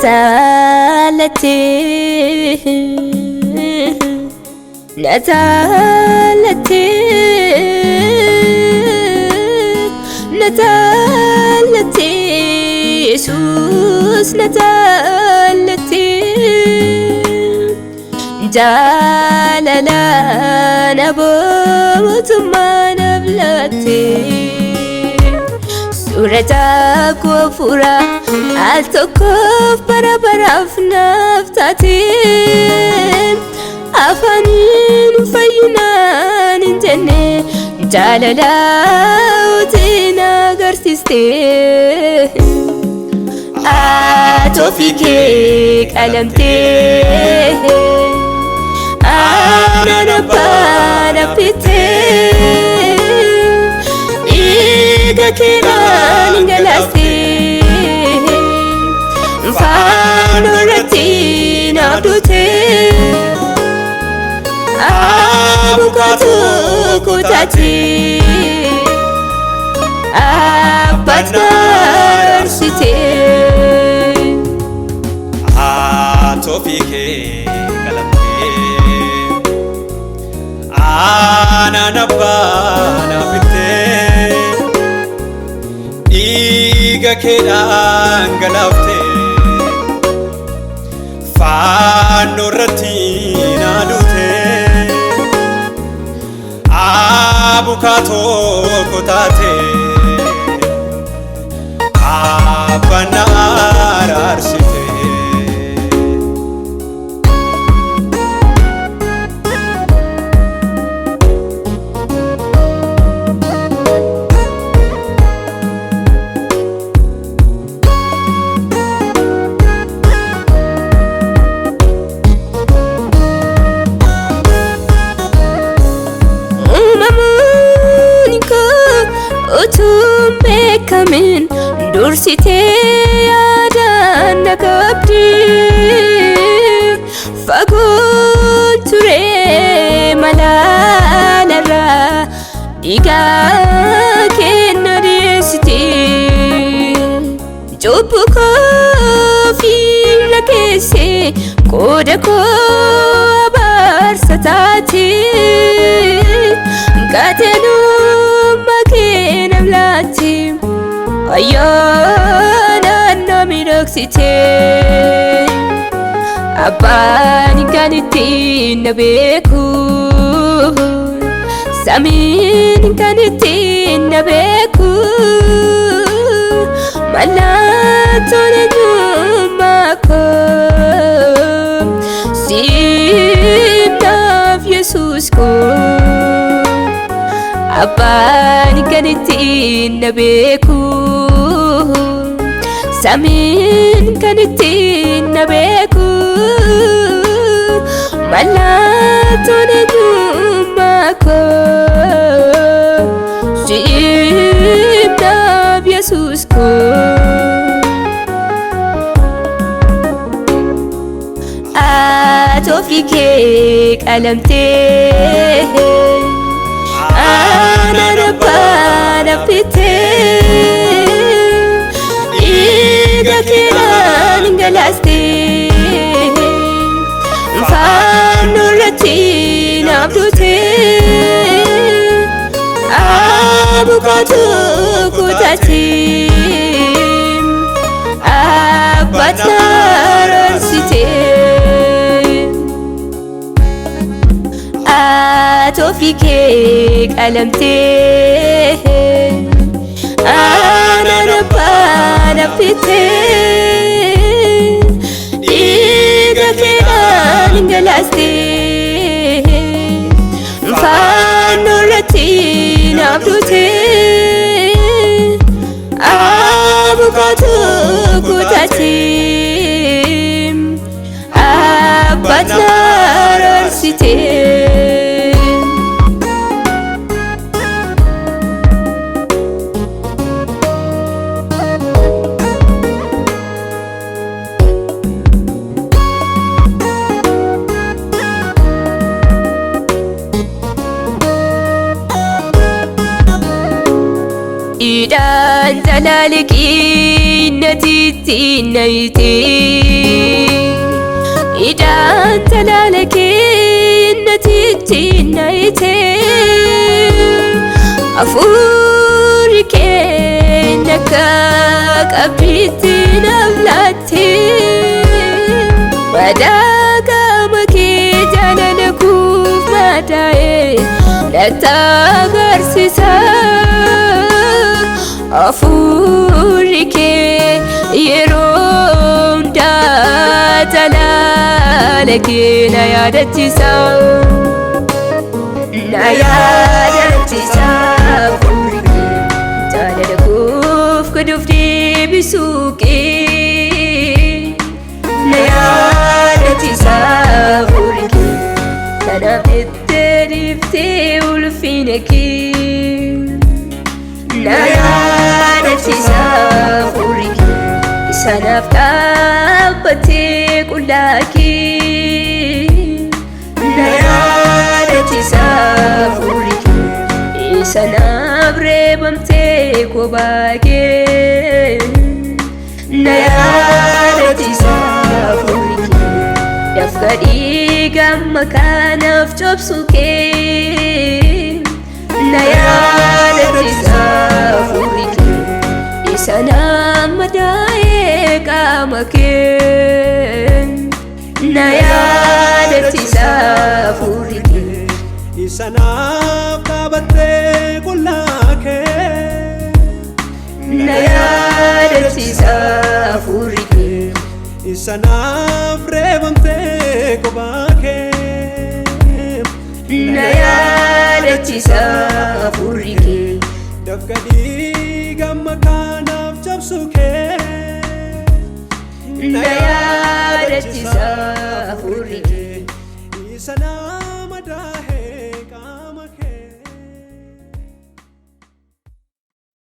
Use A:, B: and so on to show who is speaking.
A: نزالتي نزالتي نزالتي يسوس نزالتي جاللا نبوت ما نبلتي سورتك وفورا التكف برا فنفتاتي أفانين فينان جنة جاللا وتينا غرسيستي أتوفيكي كلمتي أنا نبانا بيتي إيجا كيران غلاسي فانورتي نابدوتي أبوكاتو كوتاتي أباتنا رسيتي
B: أتوفيكي كلمتي أنا نبانا بيتي إيجا كيران غلافتي فانورتي نابدوتي أبوكاتو كوتاتي أبانا رسيتي
A: Kamin dursite yadan nakabdi fagun ture malalara diga kenna desiti jobu ko fila kese koda ko barsatati katenu makena blati Ayana namiroksite Abani kaniti nabeku Samin kaniti nabeku Malatone numako Simnav Jesus ko Abani kaniti nabeku Samin kaniti nabeku Malatone numako Simnav Jesus ko Atofike kalamte أنا نبانا بيتي إيجا كيران غلاستي فانورتي نابدوتي أبوكاتو كوتاتي أباتنا رسيتي أتوفيكي كلمتي أنا نبانا بيتي إيجا كيران غلاستي فانورتي نابدوتي أبوكاتو كوتاتي أباتنا رسيتي إيدان زلالكي natitti nayti Idaan talaalakee natitti nayti Afuuri kee nakka qabbiitti naflaatti Madaaqa makee jaalala kuuf madaa'e natti agarsiisa Afuuri kee yeroo hundaa jaalala kee na yaadachiisa Na yaadachiisa afuuri kee jaalala kuuf kuduuf deebisuu kee Na yaadachiisa afuuri kee kanaaf jettee dhiiftee ulfina kee Na yaadachiisa afuuri kee isanaaf dhaabbattee qullaa kee Na yaadachiisa afuuri kee isanaaf reebamtee kophaa kee Na yaadachiisa afuuri kee dafqa dhiiga makaanaaf cobsu kee Na yaadachiisa afuuri kee isanaaf madaa'e qaama kee Na yaadachiisa afuuri kee
B: isanaaf dhaabattee qullaa kee
A: Na yaadachiisa afuuri kee
B: isanaaf reebamtee kophaa kee
A: Na yaadachiisa afuuri kee
B: dafqa dhiiga makaanaaf cabsu kee
A: Na